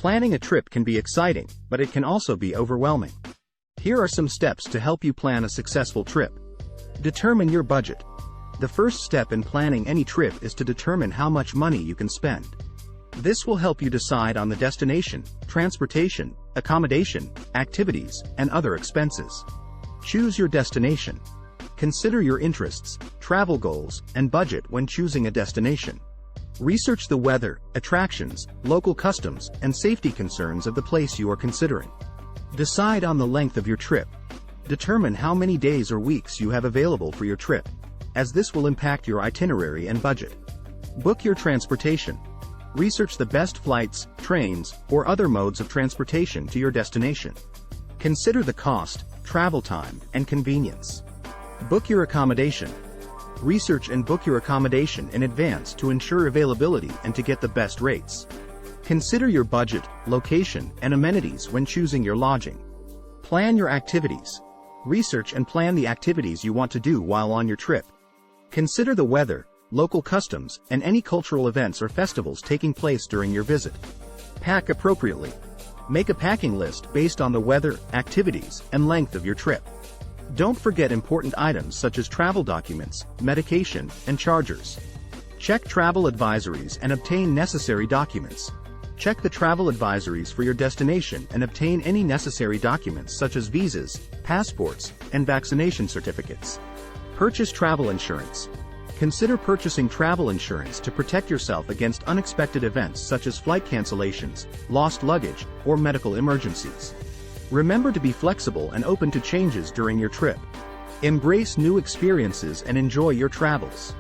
Planning a trip can be exciting, but it can also be overwhelming. Here are some steps to help you plan a successful trip. Determine your budget. The first step in planning any trip is to determine how much money you can spend. This will help you decide on the destination, transportation, accommodation, activities, and other expenses. Choose your destination. Consider your interests, travel goals, and budget when choosing a destination. Research the weather, attractions, local customs, and safety concerns of the place you are considering. Decide on the length of your trip. Determine how many days or weeks you have available for your trip, as this will impact your itinerary and budget. Book your transportation. Research the best flights, trains, or other modes of transportation to your destination. Consider the cost, travel time, and convenience. Book your accommodation. Research and book your accommodation in advance to ensure availability and to get the best rates. Consider your budget, location, and amenities when choosing your lodging. Plan your activities. Research and plan the activities you want to do while on your trip. Consider the weather, local customs, and any cultural events or festivals taking place during your visit. Pack appropriately. Make a packing list based on the weather, activities, and length of your trip. Don't forget important items such as travel documents, medication, and chargers. Check travel advisories and obtain necessary documents. Check the travel advisories for your destination and obtain any necessary documents such as visas, passports, and vaccination certificates. Purchase travel insurance. Consider purchasing travel insurance to protect yourself against unexpected events such as flight cancellations, lost luggage, or medical emergencies. Remember to be flexible and open to changes during your trip. Embrace new experiences and enjoy your travels.